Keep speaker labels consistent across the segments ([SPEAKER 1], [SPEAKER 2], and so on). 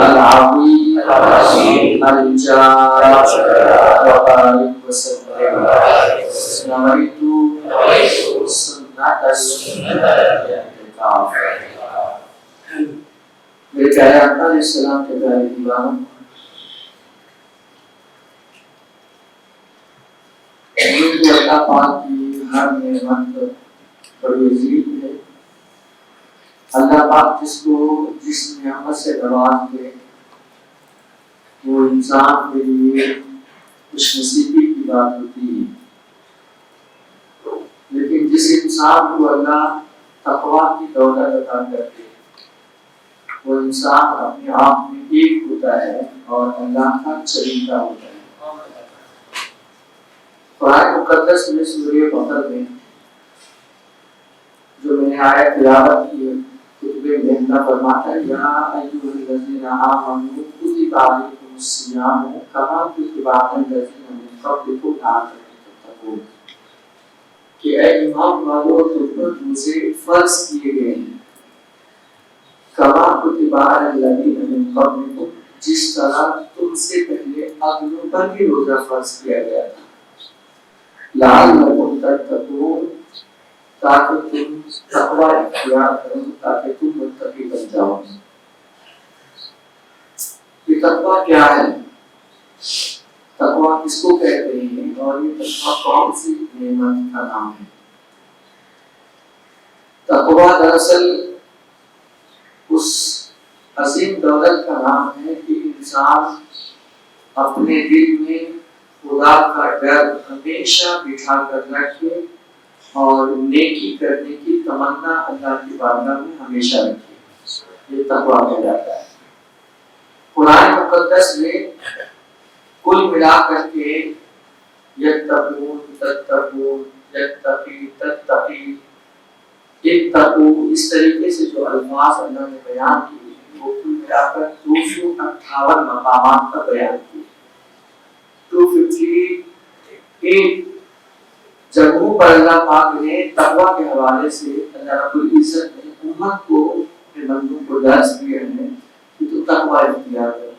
[SPEAKER 1] العظيم الجار وبارك وسلم نويت سنة الاعتكاف. میرے پیارے آقا علیہ السلام کے پیارے دیوانوں، جو اللہ پاک کی ہر نعمت بڑی عظیم ہے. اللہ پاک جس کو جس نعمت سے نواز دے وہ انسان کے لیے خوش نصیبی کی بات ہوتی ہے. لیکن جس انسان کو اللہ تقویٰ کی دولت عطا کرتے وہ انسان اپنے آپ میں ایک ہوتا ہے اور اللہ کا چریتا ہوتا ہے. قرآن مقدس میں سورہ بقرہ میں جو میں نے آیت تلاوت کی ہے خطبے میں اللہ فرماتا ہے یا ایھا الذین آمنوا کتب علیکم الصیام کما کتب علی الذین من قبلکم لعلکم تتقون، کہ اے ایمان والو تم پر روزے فرض کیے گئے ہیں کما کتب علی الذین من قبلکم، جس طرح تم سے پہلے اگلوں پر بھی روزہ فرض کیا گیا تھا، لعلکم تتقون، تاکہ تم تقوی اختیار کرو، تاکہ تم متقی بن جاؤ. یہ تقوی کیا ہے؟ تقوی کس کو کہتے ہیں اور یہ تقوی کون سی نعمت کا نام ہے؟ تقوی دراصل اس عظیم دولت کا نام ہے کہ انسان اپنے دل میں خدا کا ڈر ہمیشہ بٹھا کر رکھے اور نیکی کرنے کی تمنا اللہ کی بارگاہ میں ہمیشہ رکھے. یہ تقویٰ کہلاتا ہے. قرآن مقدس میں کل ملا کر کے یتقون تتقون یتقی تتقی اتقوا اس طریقے سے جو الفاظ اللہ نے بیان کیے وہ کل ملا کر 258 مقامات کا بیان کیے. 258 جگہوں پر اللہ پاک نے تقویٰ کے حوالے سے اللہ رب العزت نے امت کو اپنے بندوں کو درس دیا ہے کہ تو تقویٰ اختیار کرو.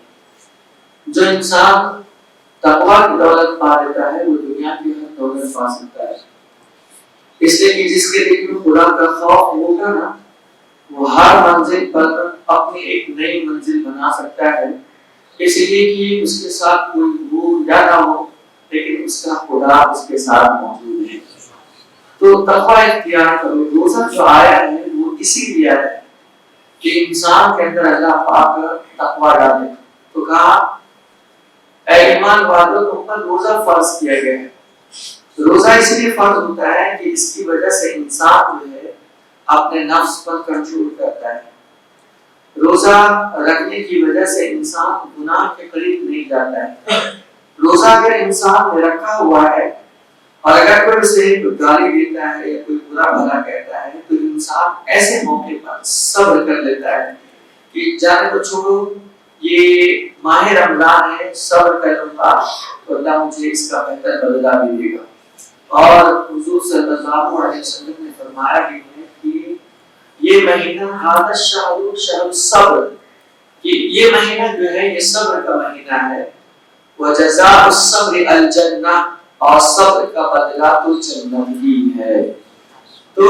[SPEAKER 1] جو انسان تقویٰ کی دولت پا لیتا ہے وہ دنیا کی ہر دولت پا سکتا ہے. اس لیے کہ جس کے دل میں خدا کا خوف ہوگا نا وہ ہر منزل پر اپنی ایک نئی منزل بنا سکتا ہے، اس لیے کہ اس کے ساتھ کوئی ہو یا نہ ہو لیکن اس کا خدا اس کے ساتھ موجود ہے. تو تقویٰ اختیار کرو. روزہ جو آیا ہے وہ اسی لیے آیا ہے کہ انسان کے اندر اللہ پاک تقویٰ ڈالے. تو کہا اے ایمان والو تم پر روزہ فرض کیا گیا ہے. روزہ اس لیے فرض ہوتا ہے کہ اس کی وجہ سے انسان جو ہے اپنے نفس پر کنٹرول کرتا ہے. روزہ رکھنے کی وجہ سے انسان گناہ کے قریب نہیں جاتا ہے. روزہ اگر انسان نے رکھا ہوا ہے اور اگر کوئی اسے گالی دیتا ہے یا کوئی برا بھلا کہتا ہے تو انسان ایسے موقع پر صبر کر لیتا ہے کہ جانے تو چھوڑو یہ ماہ رمضان ہے، صبر کروں گا تو اللہ مجھے اس کا بہتر بدلہ بھی دے گا. اور حضور صلی اللہ علیہ وسلم نے فرمایا بھی ہے کہ یہ مہینہ ہذا الشہر شہر الصبر، کہ یہ مہینہ جو ہے یہ صبر کا مہینہ ہے. وجزاء الصبر الجنہ، اور صبر کا بدلہ تو جنت ہی ہے. تو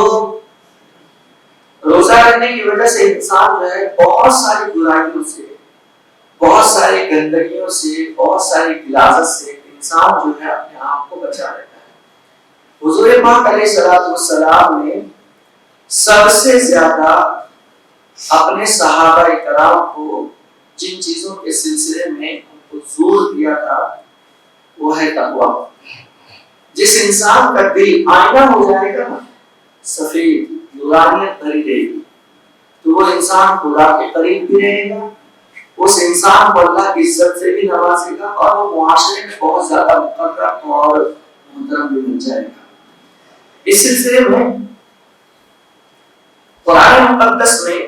[SPEAKER 1] روزہ رکھنے کی وجہ سے انسان جو ہے بہت ساری برائیوں سے، بہت ساری گندگیوں سے، بہت ساری غلاظت سے انسان جو ہے اپنے آپ کو بچا لیتا ہے. حضور پاک علیہ الصلوۃ والسلام نے سب سے زیادہ اپنے صحابہ کرام کو جن چیزوں کے سلسلے میں زور دیا تھا وہ ہے تقویٰ. جس انسان کا دل آئینہ ہو جائے گا نا سفید نورانیت بھری رہے گی تو وہ انسان خدا کے قریب بھی رہے گا، اس انسان کو اللہ کی عزت سے بھی نوازے گا اور وہ معاشرے میں بہت زیادہ مقرر اور محترم بھی بن جائے گا. اس سلسلے میں قرآن مقدس میں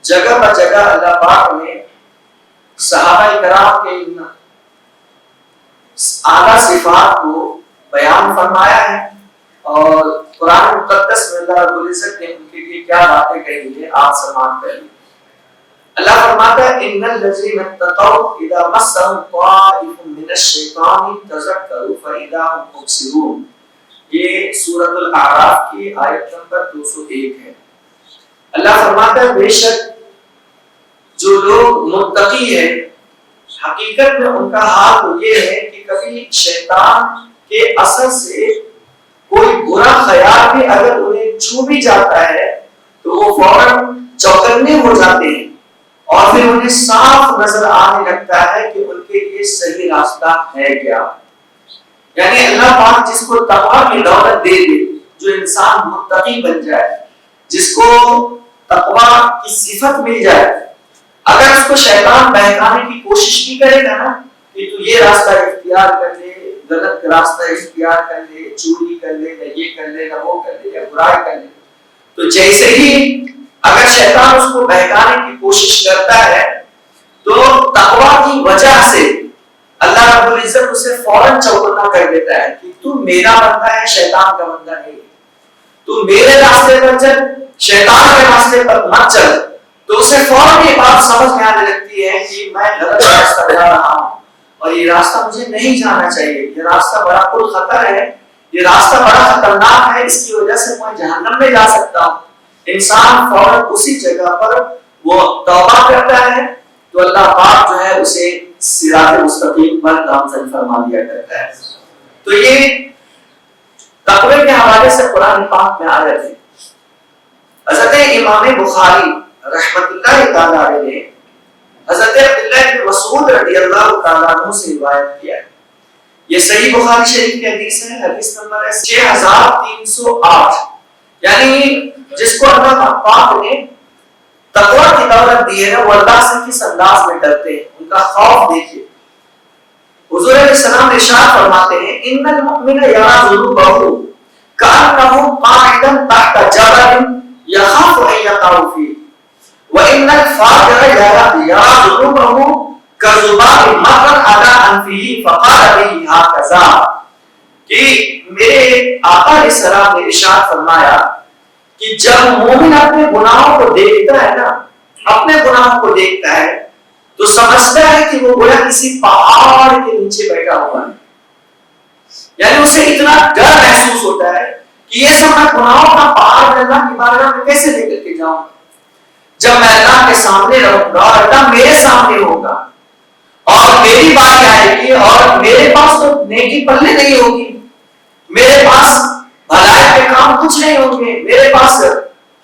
[SPEAKER 1] جگہ پر جگہ اللہ پاک نے صحابہ کرام کے ان اعلیٰ صفات کو بیان فرمایا ہے اور قرآن مقدس میں اللہ رب العزت نے ان کے لیے کیا باتیں کہی ہیں آپ سماعت کریے. اللہ فرماتا ہے ان الذین اتقوا اذا مسهم طائف من الشیطان تذکروا فاذا هم مبصرون. یہ سورۃ الاعراف کی آیت نمبر 201 ہے. اللہ فرماتا ہے بے شک جو لوگ متقی ہیں حقیقت میں ان کا حال تو یہ ہے کہ کبھی شیطان کے اثر سے کوئی برا خیال بھی اگر انہیں چھو بھی جاتا ہے تو وہ فوراً چوکنے ہو جاتے ہیں اور پھر انہیں صاف نظر آنے لگتا ہے کہ ان کے لیے صحیح راستہ ہے کیا. یعنی اللہ پاک جس کو تقویٰ کی دولت دے دے، جو انسان متقی بن جائے، جس کو تقویٰ کی صفت مل جائے، اگر اس کو شیطان بہکانے کی کوشش بھی کرے گا نا کہ تو یہ راستہ اختیار کر لے، غلط راستہ اختیار کر لے، چوری کر لے، نہ یہ کر لے، نہ وہ کر لے، یا برائی کر لے، تو جیسے ہی اگر شیطان اس کو بہکانے کی کوشش کرتا ہے تو تقویٰ کی وجہ سے اللہ رب العزت اسے فوراً چوکنا کر دیتا ہے کہ تو میرا بندہ ہے، شیطان کا بندہ نہیں. تو میرے راستے پر چل، شیطان کے راستے پر مت چل. تو اسے فوراً یہ بات سمجھ میں آنے لگتی ہے کہ میں غلط راستہ جا رہا ہوں اور یہ راستہ مجھے نہیں جانا چاہیے، یہ راستہ بڑا پر خطر ہے، یہ راستہ بڑا خطرناک ہے، اس کی وجہ سے میں جہنم میں جا سکتا ہوں. انسان فوراً اسی جگہ پر وہ توبہ کرتا ہے تو اللہ پاک جو ہے اسے صراط مستقیم پر گامزن فرما دیا کرتا ہے. تو یہ تقوی کے حوالے سے قرآن پاک میں آیت ہے. حضرت امام بخاری رحمت اللہ تعالی علیہ نے حضرت عبداللہ بن مسعود رضی اللہ تعالیٰ عنہ سے روایت کیا ہے. یہ صحیح بخاری شریف کی حدیث ہے، حدیث نمبر ہے 6308. یعنی جس کو اللہ پاک نے تقویٰ کی دولت دی ہے وہ اللہ سے کس انداز میں ڈرتے ہیں، ان کا خوف دیکھیے. حضور علیہ السلام ارشاد فرماتے ہیں ان المؤمن یرا ذنوبہ کأنہ قاعد تحت جبل یخاف ان یقع فیہ وان الفاجر یرا ذنوبہ کذباب مر علی انفہ فقال به هكذا. کہ میرے آقا علیہ السلام نے ارشاد فرمایا کہ جب مومن اپنے گناہوں کو دیکھتا ہے نا، اپنے گناہوں کو دیکھتا ہے تو سمجھتا ہے کہ وہ گویا کسی پہاڑ کے نیچے بیٹھا ہوا ہے. یعنی اسے اتنا ڈر محسوس ہوتا ہے کہ یہ سب میں گناہوں کا پہاڑ اللہ کی بارگاہ میں کیسے لے کر کے جاؤں گا. جب میں اللہ کے سامنے رہوں گا اور اللہ میرے سامنے ہوگا اور میری باری آئے گی اور میرے پاس تو نیکی پلے نہیں ہوگی، میرے پاس بھلائی کے کام کچھ نہیں ہوں گے، میرے پاس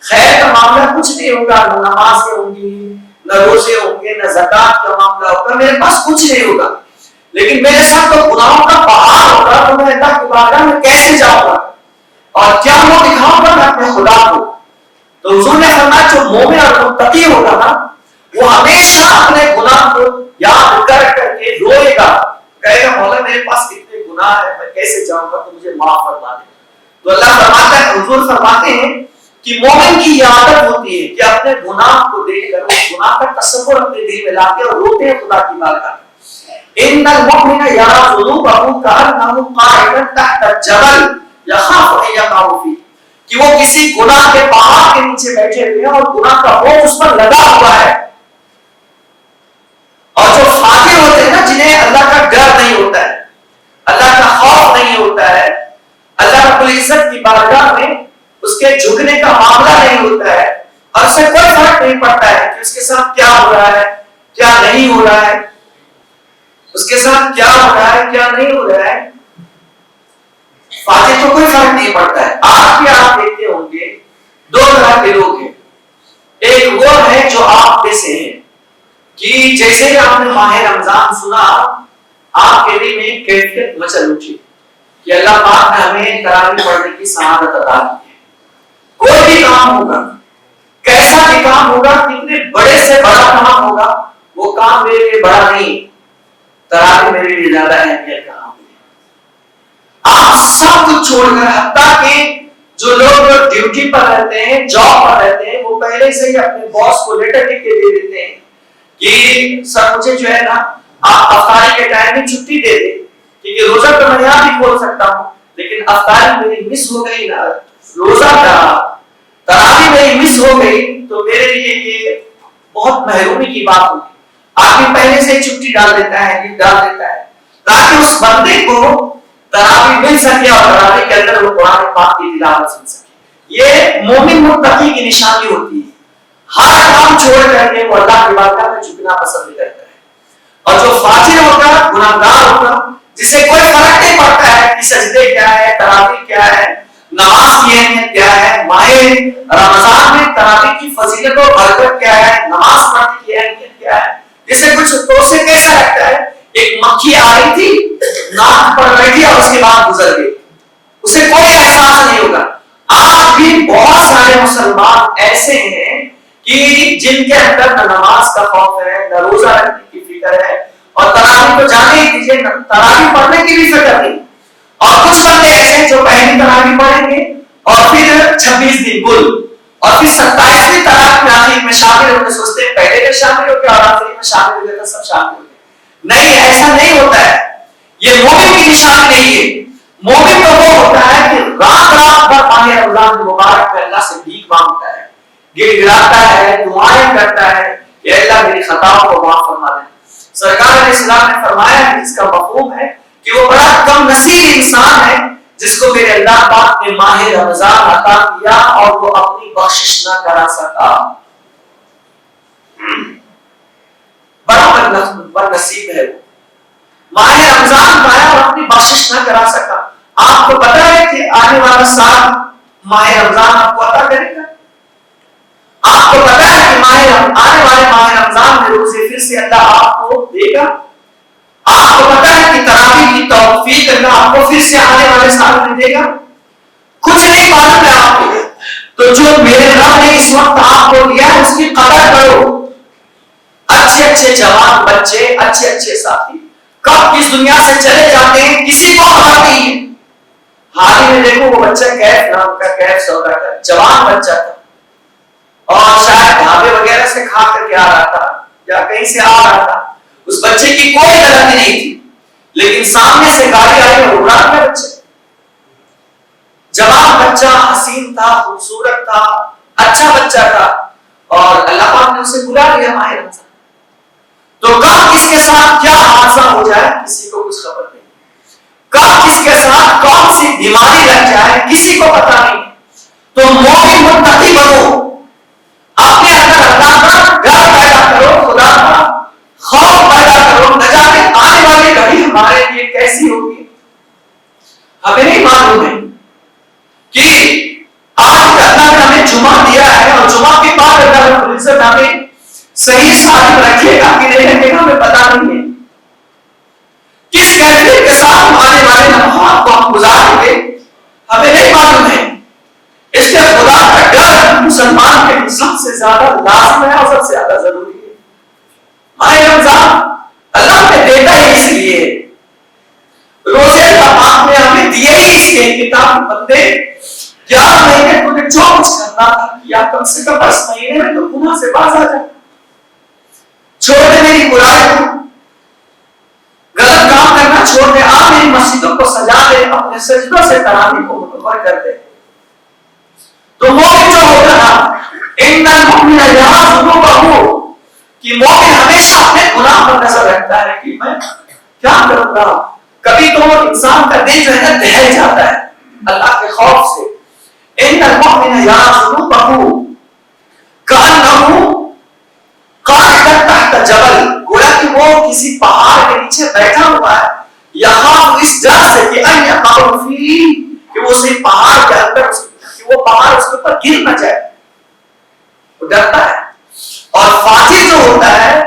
[SPEAKER 1] خیر کا معاملہ کچھ نہیں ہوگا، نہ نماز ہوں گی، نہ روزے ہوں گے، نہ زکات کا معاملہ ہوگا، میرے پاس کچھ نہیں ہوگا. لیکن میرے ساتھ تو گناہوں کا پہاڑ ہوگا تو میں اللہ کی بارگاہ میں کیسے جاؤں گا اور کیا وہ دکھاؤں گا میں اپنے خدا کو. تو حضور نے فرمایا جو مومن اور متقی ہوگا نا وہ ہمیشہ اپنے گناہ کو یاد کر کر کے روئے گا، کہے گا مولا میرے پاس کتنے گناہ ہیں، میں کیسے جاؤں گا، تو مجھے معاف فرما دے. تو اللہ فرماتا ہے، حضور فرماتے ہیں کہ مومن کی یہ عادت ہوتی ہے کہ اپنے گناہ کو دیکھ کر وہ گناہ کا تصور اپنے دل میں لاتے اور روتے ہیں خدا کی بارگاہ میں. ان المؤمن یرا ذنوبہ کأنہ قاعد تحت جبل یخاف ان یقع فیہ. کہ وہ کسی گناہ کے پہاڑ کے نیچے بیٹھے ہوئے ہیں اور گناہ کا خوف اس پر لگا ہوا ہے. اور جو فاجر ہوتے ہیں نا، جنہیں اللہ کا ڈر نہیں ہوتا ہے، اللہ کا خوف نہیں ہوتا ہے، اللہ رب العزت کی بارگاہ میں اس کے جھکنے کا معاملہ نہیں ہوتا ہے اور اسے کوئی فرق نہیں پڑتا ہے کہ اس کے ساتھ کیا ہو رہا ہے کیا نہیں ہو رہا ہے، اس کے ساتھ کیا ہو رہا ہے کیا نہیں ہو رہا ہے، فاجر کو کوئی فرق نہیں پڑتا ہے. آج بھی آپ دیکھتے ہوں گے دو طرح کے لوگ ہیں. ایک وہ ہے جو آپ میں سے ہیں کہ جیسے ہی آپ نے ماہ رمضان سنا آپ کے دل میں ایک کیفیت مچل اٹھی کہ اللہ پاک نے ہمیں تراویح پڑھنے کی سعادت عطا کی ہے. کوئی بھی کام ہوگا، کیسا بھی کام ہوگا، کتنے بڑے سے بڑا کام ہوگا، وہ کام میرے لیے بڑا نہیں، تراویح میرے لیے زیادہ اہمیت کا کام ہے. آپ سب کچھ چھوڑ کر، حتیٰ کہ جو لوگ ڈیوٹی پر رہتے ہیں، جاب پر رہتے ہیں، وہ پہلے سے ہی اپنے باس کو لیٹر لکھ کے دے دیتے ہیں کہ سر مجھے جو ہے نا آپ افطاری کے ٹائم میں چھٹی دے دیں، کیونکہ روزہ تو میں یہاں بھی کھول سکتا ہوں لیکن افطاری میری مس ہو گئی روزہ کا تراویح میری مس ہو گئی تو میرے لیے یہ بہت محرومی کی بات ہوگی. آدمی پہلے سے چھٹی ڈال دیتا ہے، نیند ڈال دیتا ہے تاکہ اس بندے کو تراویح مل سکے اور تراویح کے اندر وہ قرآن پاک کی تلاوت سن سکے. یہ مومن متقی کی نشانی ہوتی ہے. ہر کام چھوڑ کر کے وہ اللہ کی بارگاہ میں جھکنا پسند کرتا ہے. اور جو فاجر ہوگا، گناہگار ہوگا، جسے کوئی فرق نہیں پڑتا ہے کہ سجدے کیا ہے، تراویح کیا ہے، نماز کی اہمیت کیا ہے، ماہ رمضان میں تراویح کی فضیلت و برکت کیا ہے، نماز پڑھنے کی اہمیت کیا ہے، جسے کچھ تو اسے کیسا لگتا ہے ایک مکھی آ رہی تھی، ناک پڑ رہی تھی اور اس کے بعد گزر گئی، اسے کوئی احساس نہیں ہوگا. آج بھی بہت سارے مسلمان ایسے ہیں کہ جن کے اندر نہ نماز کا خوف ہے، نہ روزہ رکھنے کی فکر ہے، اور تراویح تو جانے ہی دیجیے، تراویح پڑھنے کی بھی فکر نہیں. اور کچھ بندے ایسے ہیں جو پہلی تراویح پڑھیں گے اور پھر 26 دن گل اور پھر 27ویں تراویح میں آخر میں شامل ہونے سوچتے ہیں پہلے میں شامل ہو گیا اور آخری میں شامل ہو گیا تو سب شامل ہو گئے. نہیں، ایسا نہیں ہوتا ہے. یہ مومن کی نشانی نہیں ہے. مومن تو وہ ہوتا ہے کہ رات رات بھر ماہ رمضان مبارک میں اللہ سے بھیک مانگتا ہے، گر گراتا ہے، دعائیں کرتا ہے کہ اللہ میری خطاؤں کو معاف فرما دے. سرکار علیہ السلام نے فرمایا کہ اس کا مفہوم ہے کہ وہ بڑا کم نصیب انسان ہے جس کو میرے اللہ پاک نے ماہ رمضان عطا کیا اور وہ اپنی بخشش نہ کرا سکا. بڑا بد نصیب ہے وہ، ماہ رمضان پایا اور اپنی بخشش نہ کرا سکا. آپ کو پتا ہے کہ آنے والا سال ماہ رمضان آپ کو عطا کرے گا. آپ کو پتا ہے کہ آنے والے ماہ رمضان میں روزے پھر سے اللہ آپ کو دے گا. آپ کو پتا ہے کہ تراویح کی توفیق اللہ آپ کو پھر سے آنے والے سال میں دے گا. کچھ نہیں معلوم ہے آپ کو، تو جو میرے رب نے اس وقت آپ کو دیا ہے اس کی قدر کرو. اچھے اچھے جوان بچے، اچھے اچھے ساتھی کب اس دنیا سے چلے جاتے ہیں کسی کو خبر نہیں ہے. حال ہی میں دیکھو وہ بچہ کیف نام کا، کیف سودا کا جوان بچہ تھا اور شاید ڈھابے وغیرہ سے کھا کر کے آ رہا تھا یا کہیں سے آ رہا تھا. اس بچے کی کوئی غلطی نہیں تھی، لیکن سامنے سے گاڑی آئی اور اڑا دیا بچے. جوان بچہ حسین تھا، خوبصورت تھا، اچھا بچہ تھا اور اللہ پاک نے اسے بلا لیا ماہ رمضان. تو کب کس کے ساتھ کیا حادثہ ہو جائے کسی کو کچھ خبر نہیں. کب کس کے ساتھ کون سی بیماری لگ جائے کسی کو پتا نہیں. تو مومن متقی بنو، اپنے اندر اللہ کا ڈر پیدا کرو، خدا کا خوف پیدا کرو. نہ جانے آنے والی گھڑی ہمارے لیے کیسی ہوگی ہمیں نہیں معلوم ہے. کہ آج اللہ نے ہمیں جمعہ دیا ہے اور جمعہ کے بعد اللہ رب العزت ہمیں صحیح سالم رکھے گا کہ نہیں رکھے گا ہمیں پتا نہیں ہے. کس کیفیت کے ساتھ آنے والے لمحات کو ہم گزاریں گے ہمیں نہیں معلوم ہے. اس لیے خدا کا ڈر مسلمان کے سب سے زیادہ لازم ہے اور سب سے زیادہ ضروری ہے. ماہ رمضان اللہ نے دیتا ہی اس لیے، روزے تمام نے ہمیں دیے ہی اس لیے کتاب بندے 11 مہینے تمہیں جو کچھ کرنا تھا کیا، کم سے کم 10 مہینے میں تو گناہ سے باز آ جائے. چھوڑ دے میری برائی کو، غلط کام کرنا چھوڑ دے، آ میری مسجدوں کو سجا دے، اپنے سجدوں سے تراویح کو مکمل کر دے. تو مومن جو ہوگا نا ان المؤمن یرا ذنوبہ، کہ مومن ہمیشہ اپنے گناہ پر نظر رکھتا ہے کہ میں کیا کروں گا. کبھی تو انسان کا دل جو ہے نا دہل جاتا ہے اللہ کے خوف سے. ان المؤمن یرا ذنوبہ کأنہ قاعد تحت جبل، گویا کہ وہ کسی پہاڑ کے نیچے بیٹھا ہوا ہے، یہاں اس ڈر سے کہ ان یقع فیہ، کہ وہ اسی پہاڑ کے اندر کہ وہ پہاڑ اس کے اوپر گر نہ جائے، وہ ڈرتا ہے. اور فاجر جو ہوتا ہے،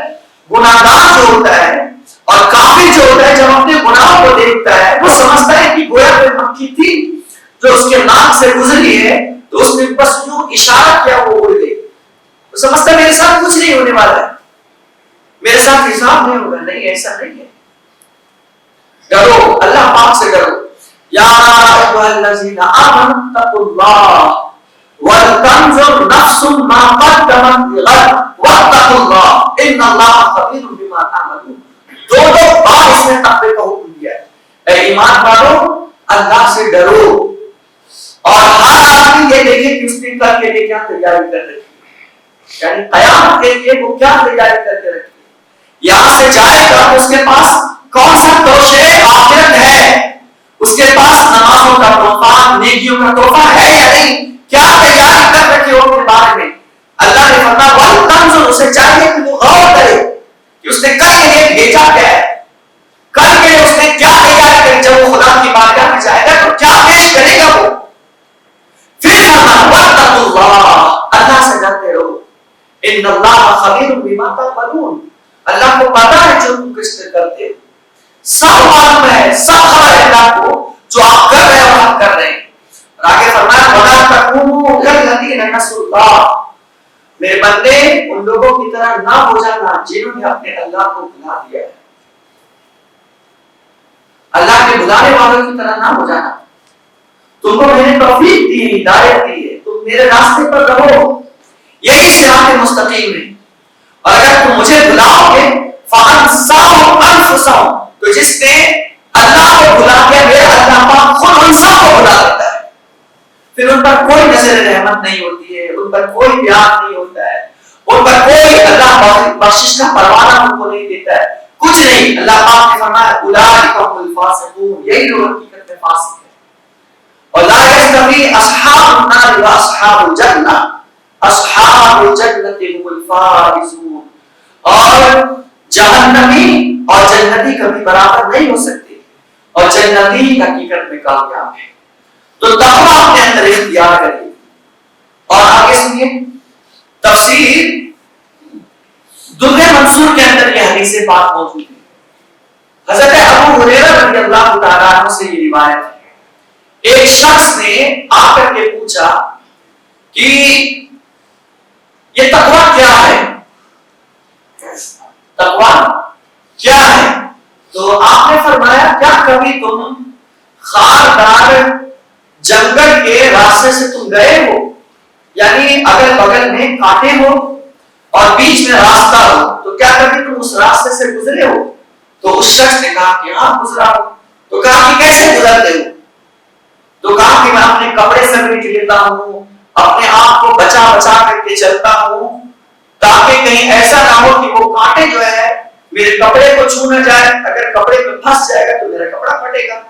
[SPEAKER 1] گناہگار جو ہوتا ہے اور کافر جو ہوتا ہے، جب اپنے گناہوں کو دیکھتا ہے وہ سمجھتا ہے کہ گویا کوئی مکھی تھی جو اس کے ناک سے گزری ہے، تو اس نے بس یوں اشارہ کیا وہ اڑ گئی. وہ سمجھتا ہے میرے ساتھ کچھ نہیں ہونے والا ہے، میرے ساتھ حساب نہیں ہوگا. نہیں، ایسا نہیں ہے. ڈرو، اللہ پاک سے ڈرو. یا ایھا الذین آمنوا اتقوا اللہ ولتنظر نفس ما قدمت لغد واتقوا اللہ ان اللہ خبیر بما تعملون. دو بار اس نے تقوی کا حکم دیا ہے. اے ایمان والو، اللہ سے ڈرو اور ہر آدمی یہ دیکھے کہ اس نے کل کے لیے کیا تیاری کر رہی ہے. یعنی قیامت کے لیے وہ کیا تیاری کر کے رکھی ہے، یہاں سے جائے گا اس کے پاس کون سا توشے آخرت ہے، اس کے پاس نمازوں کا تحفہ، نیکیوں کا تحفہ ہے یا نہیں، کیا تیاری کر رکھی ہو اپنے بارے میں۔ اللہ نے فرمایا وَلْتَنْظُرْ، اسے چاہیے کہ وہ غور کرے کہ اس نے کل کے لیے بھیجا کیا ہے، کل کے لیے اس نے کیا تیاری کری، جب وہ خدا کی بارگاہ میں جائے گا تو کیا پیش کرے گا وہ۔ پھر فرمایا وَاتَّقُوا اللَّهَ، اللہ سے ڈرتے رہو، إِنَّ اللَّهَ خَبِيرٌ بِمَا تَعْمَلُونَ، اللہ کو پتا ہے جو تم کچھ کرتے ہو، سب معلوم ہے، سب خبر ہے اللہ کو جو آپ کر رہے ہیں اور ہم کر رہے ہیں۔ اور آگے فرمایا وَلَا تَكُونُوا كَالَّذِينَ نَسُوا اللَّهَ، میرے بندے ان لوگوں کی طرح نہ ہو جانا جنہوں نے اپنے اللہ کو بھلا دیا ہے، اللہ کے بلانے والوں کی طرح نہ ہو جانا۔ تم کو میں نے توفیق دی، ہدایت دی ہے، تم میرے راستے پر رہو، یہی صراط مستقیم ہے، اور اگر تم مجھے بلاؤ گے فَأَنْسَاهُمْ أَنفُسَهُمْ، تو جس نے اللہ کو بلا دیا میرا اللہ پاک خود ان سب کو بلا دیتا ہے، پھر ان پر کوئی نظر رحمت نہیں ہوتی ہے، ان پر کوئی پیار نہیں ہوتا ہے، ان پر کوئی اللہ بخشش کا پروانہ ان کو نہیں دیتا ہے، کچھ نہیں۔ اللہ پاک نے فرمایا اولئک هم الفاسقون، یہی لوگ حقیقت میں فاسق ہیں۔ اور لا یستوی اصحاب النار و اصحاب الجنہ، اصحاب الجنۃ هم الفائزون، اور جہنمی اور جنتی کبھی برابر نہیں ہو سکتے، اور جنتی حقیقت میں کامیاب ہے۔ تو تقویٰ اپنے اندر اختیار کریں۔ اور آگے سنیے تفسیر در منصور کے اندر یہ حدیث پاک موجود ہے۔ حضرت ابو ہریرہ رضی اللہ تعالیٰ عنہ سے یہ روایت ہے، ایک شخص نے آ کر کے پوچھا کہ یہ تقویٰ کیا ہے، تقویٰ کیا ہے؟ تو آپ نے فرمایا کیا کبھی تم خاردار جنگل کے راستے سے تم گئے ہو، یعنی اگل بغل میں کانٹے ہو اور بیچ میں راستہ ہو، تو کیا کبھی تم اس راستے سے گزرے ہو؟ تو اس شخص نے کہا کہ ہاں گزرا ہو۔ تو کہا کہ کیسے گزرتے ہو؟ تو کہا کہ میں اپنے کپڑے سمیٹ لیتا ہوں، اپنے آپ کو بچا بچا کر کے چلتا ہوں، تاکہ کہیں ایسا نہ ہو کہ وہ کانٹے جو ہے میرے کپڑے کو چھو نہ جائے، اگر کپڑے میں پھنس جائے گا تو میرا کپڑا پھٹے گا،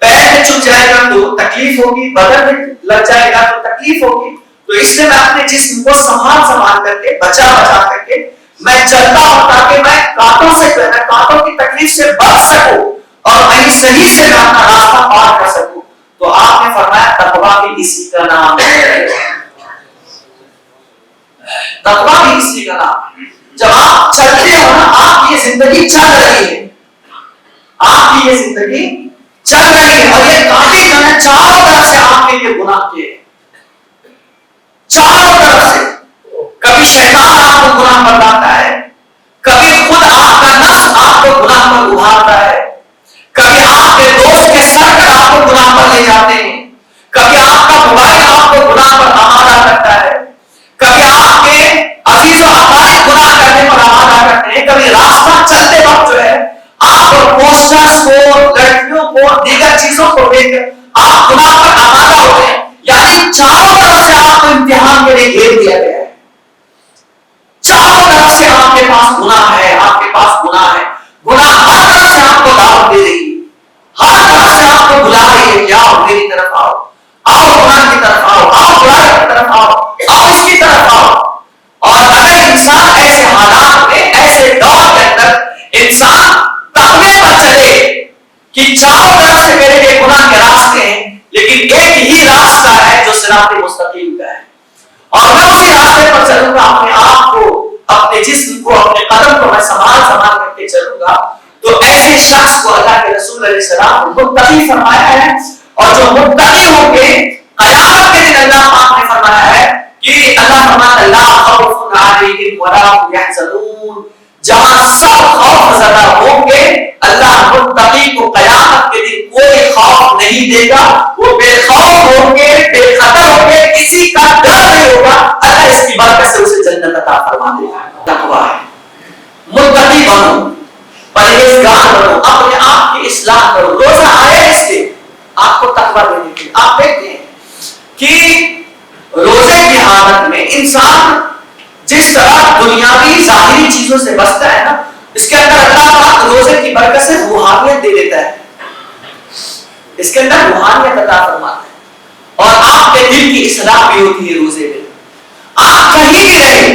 [SPEAKER 1] پیر میں چپ جائے گا تو تکلیف ہوگی، بدن میں لگ جائے گا تو تکلیف ہوگی، تو اس لیے میں اپنے جسم کو سنبھال کر کے بچا کر کے میں چلتا ہوں، تاکہ میں کانٹوں سے کانٹوں کی تکلیف سے بچ سکوں اور کہیں صحیح سے میں اپنا راستہ پار کر سکوں۔ تو آپ نے فرمایا تقویٰ بھی اسی کا نام ہے، تقویٰ بھی اسی کا نام ہے۔ جب آپ چلتے ہو نا، آپ کی یہ زندگی چل رہی ہے، آپ کی یہ زندگی چل رہی ہے، اور یہ کانٹے جو ہے چاروں طرف سے آپ کے لیے گناہ کے، چاروں طرف سے، کبھی شیطان آپ کو گناہ پر لاتا ہے، کبھی خود آپ کا نفس آپ کو گناہ پر ابھارتا ہے، کبھی آپ کے دوست کے سر پر آپ کو گناہ پر لے جاتے ہیں، کبھی آپ کا موبائل آپ کو گناہ پر آمادہ کرتا ہے، کبھی آپ کے عزیز و اقارب گناہ کرنے پر آمادہ کرتے ہیں، کبھی راستہ چلتے وقت جو ہے آپ پوسٹرز کو، لڑکیوں کو، دیگر چیزوں کو دیکھ کر آپ گناہ پر آمادہ ہوتے ہیں، یعنی چاروں طرف سے آپ کو امتحان کے لیے گھیر دیا گیا ہے، چاروں طرف سے آپ کے پاس گناہ ہے، آپ کے پاس گناہ ہے، گناہ ہر طرف سے آپ کو دعوت دے رہی ہے، ہر طرف سے آپ کو بلا رہی ہے کہ آؤ میری طرف آؤ، آؤ گناہ کی طرف آؤ، آؤ برائی کی طرف آؤ، آؤ اس کی طرف آؤ۔ اور اگر انسان ایسے حالات میں، ایسے دور کے اندر انسان تقوی پر چلے کہ چاروں طرف سے میرے لیے گناہ کے راستے ہیں، لیکن ایک ہی راستہ ہے جو صراط مستقیم کا ہے، اور میں اسی راستے پر چلوں گا، اپنے آپ کو، اپنے جسم کو، اپنے قدم کو میں سنبھال کر کے چلوں گا، تو ایسے شخص کو اللہ کے رسول علیہ السلام متقی فرمایا ہے، اور جو متقی ہوں گے قیامت کے دن اللہ پاک نے فرمایا ہے کہ اللہ فرماتا لا خوف علیہم ولا هم يحزنون، جہاں سب خوف زدہ ہوں گے اللہ متقی کو قیامت کے دن کوئی خوف نہیں دے گا، وہ بے خوف ہوں گے، بے خطر ہوں گے، کسی کا ڈر نہیں ہوگا، اللہ اس کی برکت سے اسے جنت عطا فرما دے گا۔ تقویٰ ہے، متقی بنو، پرہیزگار بنو، اپنے آپ کی اصلاح کرو، روزہ آئے اس کے آپ کو تقویٰ دینے کے لیے۔ آپ دیکھتے ہیں کہ روزے کی حالت میں انسان جس طرح دنیاوی ظاہری چیزوں سے بچتا ہے نا، اس کے اندر اللہ پاک روزے کی برکت سے روحانیت دے دیتا ہے، اس کے اندر روحانیت عطا فرماتا ہے، اور آپ کے دل کی اصلاح بھی ہوتی ہے روزے میں۔ آپ کہیں بھی رہیں،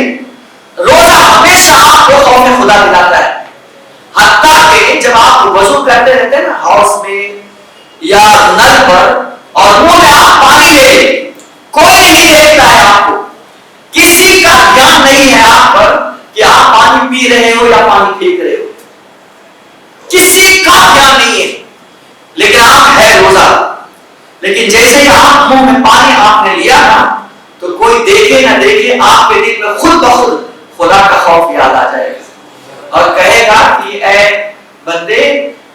[SPEAKER 1] روزہ ہمیشہ آپ کو خوف خدا دلاتا ہے، حتیٰ کہ جب آپ وضو کرتے رہتے ہیں نا ہاؤس میں یا نل پر، اور منہ میں آپ پانی لے، کوئی نہیں دیکھتا ہے آپ کو، کسی کا دھیان نہیں ہے آپ پر کہ آپ پانی پی رہے ہو یا پانی پھینک رہے ہو، کسی کا دھیان نہیں ہے، لیکن آپ ہے روزہ۔ لیکن جیسے ہی آپ منہ میں پانی آپ نے لیا نا، تو کوئی دیکھے نہ دیکھے آپ کے دل میں خود بخود خدا کا خوف یاد آ جائے گا، اور کہے گا کہ اے بندے،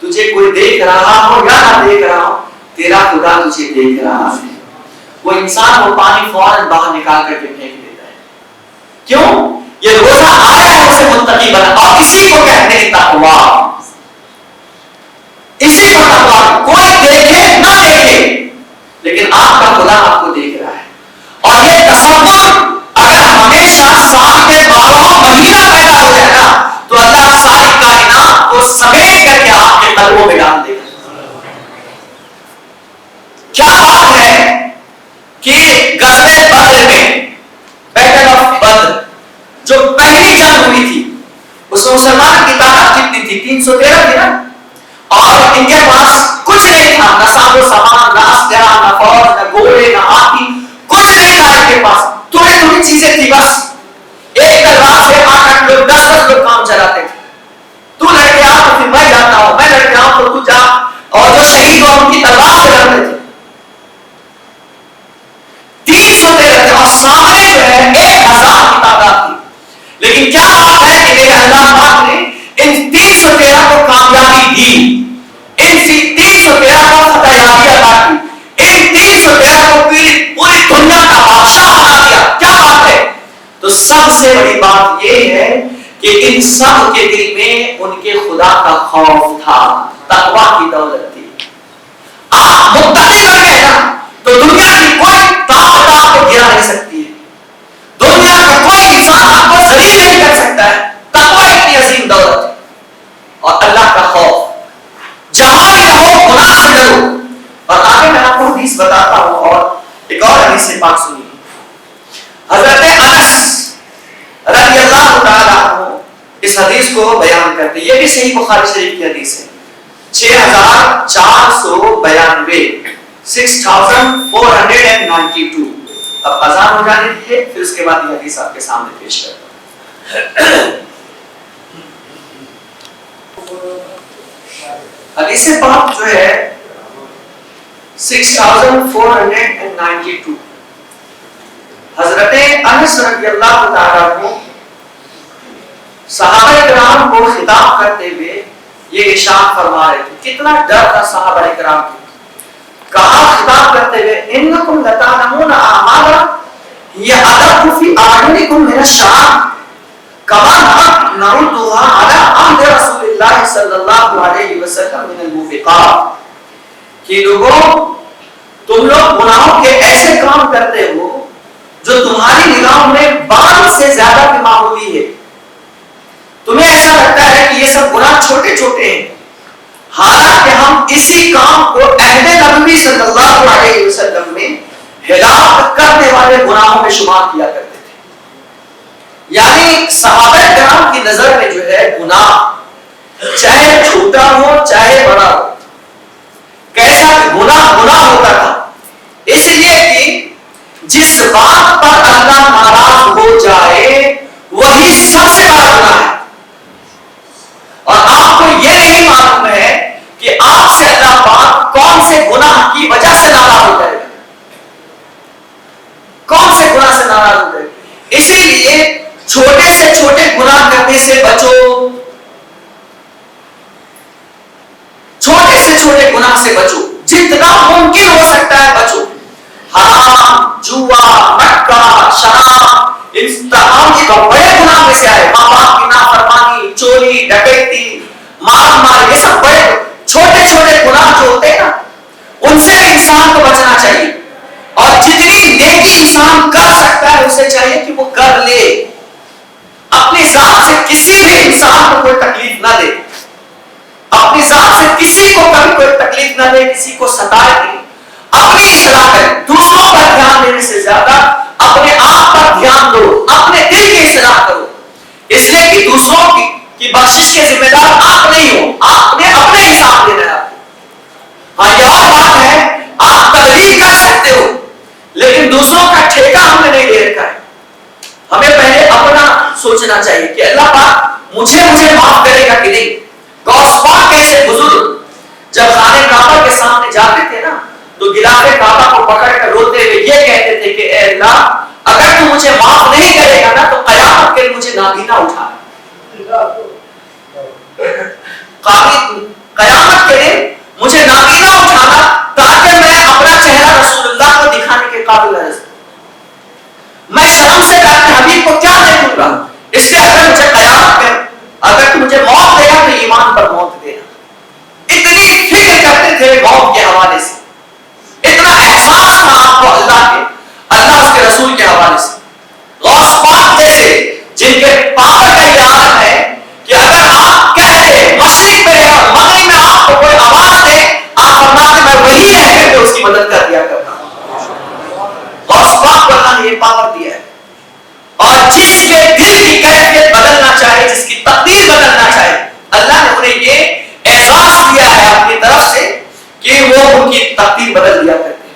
[SPEAKER 1] تجھے کوئی دیکھ رہا ہو یا نہ دیکھ رہا ہو، تیرا خدا تجھے دیکھ رہا ہے۔ وہ انسان وہ پانی فوراً باہر نکال کر کے پھینک دیتا ہے، کیوں؟ یہ روزہ آیا ہے اسے متقی بنا، اور اسی کو کہتے ہیں تقویٰ، اسی کو تقویٰ۔ کوئی دیکھے نہ دیکھے، لیکن آپ کا خدا آپ کو دیکھ رہا ہے، اور یہ تصور اگر ہمیشہ سال کے 12 مہینہ پیدا ہو جائے نا، تو اللہ ساری کائنات کو سمیٹ کر کے آپ کے قلبوں میں ڈال دے گا۔ کیا بات ہے کہ غزوہ بدر میں، بیٹل آف بدر جو پہلی جنگ ہوئی تھی، اس میں مسلمان کی تعداد کتنی تھی؟ 313 تھی نا، اور ان کے پاس کچھ نہیں تھا، نہ ساز و سامان، نہ اسلحہ، نہ فوج، نہ گھوڑے، نہ ہاتھی، کچھ نہیں تھا ان کے پاس، تھوڑی تھوڑی چیزیں تھی بس۔ ایک تلوار سے 8 لوگ 10 لوگ کام چلاتے تھے، تو لڑ کے آ تو پھر میں جاتا ہوں، میں لڑ کے آؤں تو تو جا، اور جو شہید ہو ان کی تلوار سے لڑتے تھے۔ 313 تھے، اور سامنے جو ہے 1000 کی تعداد تھی، لیکن کیا بات ہے کہ میرے اللہ پاک نے ان 313 کو کامیابی دی، ان 313 کو فتح یابی عطا کی، ان 313 کو پوری دنیا کا بادشاہ بنا دیا۔ کیا بات ہے؟ تو سب سے بڑی بات یہ ہے کہ ان سب کے دل میں ان کے خدا کا خوف تھا، تقویٰ کی دولت تھی۔ آپ متقی بن گئے نا، تو دنیا کی کوئی طاقت آپ کو گرا نہیں سکتی ہے، دنیا کا کوئی انسان آپ کو ذلیل نہیں کر سکتا ہے۔ تقویٰ اتنی عظیم دولت ہے، اور اللہ کا خوف، جہاں بھی رہو گناہ سے ڈرو۔ اور آگے میں آپ کو حدیث بتاتا ہوں، اور ایک اور حدیث سے پاک سنیے۔ حضرت انس رضی اللہ تعالیٰ عنہ اس حدیث کو بیان کرتے ہیں، یہ بھی صحیح بخاری شریف کی حدیث ہے، 6492، 6492۔ اب اذان ہو جانے دیجیے، پھر اس کے بعد یہ حدیث آپ کے سامنے پیش کرتا ہوں۔ حدیث پاک جو ہے 6492، حضرت انس رضی اللہ تعالیٰ عنہ صحابہ کرام کو خطاب کرتے ہوئے یہ ارشاد فرما رہے تھے، کتنا ڈر تھا صحابہ کرام کو۔ کہا خطاب کرتے ہوئے، انکم لتعلمون اعمالا هی ادق فی اعینکم من الشراب کما نردها علی عهد رسول اللہ صلی اللہ علیہ وسلم من الموبقات، کہ لوگوں تم لوگ گناہوں کے ایسے کام کرتے ہو جو تمہاری نگاہوں میں بال سے زیادہ بھی معمولی ہے، تمہیں ایسا لگتا ہے کہ یہ سب گناہ چھوٹے چھوٹے ہیں، حالانکہ ہم اسی کام کو عہد نبوی صلی اللہ علیہ وسلم میں ہلاک کرنے والے گناہوں میں شمار کیا کرتے تھے۔ یعنی صحابہ کرام کی نظر میں جو ہے گناہ چاہے چھوٹا ہو چاہے بڑا ہو، کیسا گناہ ہوتا تھا، اس لیے کہ جس بات پر اللہ ناراض ہو جائے وہی سب سے بڑا گناہ ہے، اور آپ کو یہ نہیں معلوم ہے کہ آپ سے اللہ پاک کون سے گناہ کی وجہ سے ناراض ہو جائے گا، کون سے گناہ سے ناراض ہو جائے گا۔ اسی لیے چھوٹے سے چھوٹے گناہ کرنے سے بچو، چھوٹے سے چھوٹے گناہ سے بچو، جتنا ممکن ہو سکتا ہے بچو۔ حرام، جوا، مٹکا، شراب، ان تمام کے بڑے گناہ میں سے آئے، ماں باپ کی نافرمانی، چوری، ڈکیتی، مار، یہ سب بڑے چھوٹے چھوٹے گناہ جو ہوتے ہیں نا، ان سے انسان کو بچنا چاہیے، اور جتنی نیکی انسان کر سکتا ہے اسے چاہیے کہ وہ کر لے۔
[SPEAKER 2] اپنی ذات سے کسی بھی انسان کو کوئی تکلیف نہ دے، اپنی ذات سے کسی کو کبھی کوئی تکلیف نہ دے، کسی کو ستائے نہیں، اپنی اصلاح کرے، دوسروں پر دھیان دینے سے زیادہ اپنے آپ پر دھیان دو، اپنے دل کی اصلاح کرو، اس لیے کہ دوسروں کی بخشش کے ذمہ دار آپ نہیں ہو، آپ نے اپنے حساب دینا ہے۔ ہاں یہ اور بات ہے آپ تبلیغ کر سکتے ہو لیکن دوسروں کا ٹھیکہ ہم نے نہیں دے رکھا ہے۔ ہمیں پہلے اپنا سوچنا چاہیے کہ اللہ پاک مجھے معاف کرے گا کہ نہیں۔ غوث پاک کیسے بزرگ جب خانہ کعبہ کے سامنے جاتے تھے نا تو غلاف کعبہ کو پکڑ کر روتے ہوئے یہ کہتے تھے کہ اے اللہ اگر تو مجھے معاف نہیں کرے گا نا تو قیامت کے مجھے نابینا اٹھا، قیامت کے دن مجھے نابینا اٹھانا تاکہ میں اپنا چہرہ رسول اللہ کو دکھانے کے قابل رہ سکوں۔ میں شرم سے اپنے حبیب کو کیا دیکھوں گا، اس لیے اگر مجھے قیامت میں اگر تو مجھے موت دے گا تو ایمان پر موت دینا۔ اتنی فکر کرتے تھے موت کے حوالے سے، اتنا احساس تھا آپ کو اللہ اس کے رسول کے حوالے سے۔ غوث پاک جیسے جن کے پاور کا یہ عالم ہے کہ اگر آپ کہہ دیں مشرق میں اور مغرب میں آپ کو کوئی آواز دے آپ فرماتے میں وہی رہ کر کے اس کی مدد کر دیا کرتا ہوں۔ غوث پاک کو اللہ نے یہ پاور دیا ہے، اور جس کے دل کی کیفیت بدلنا چاہے، جس کی تقدیر بدلنا چاہے، اللہ نے انہیں یہ اعزاز دیا ہے اپنی طرف سے کہ وہ ان کی تقدیر بدل دیا کرتے ہیں۔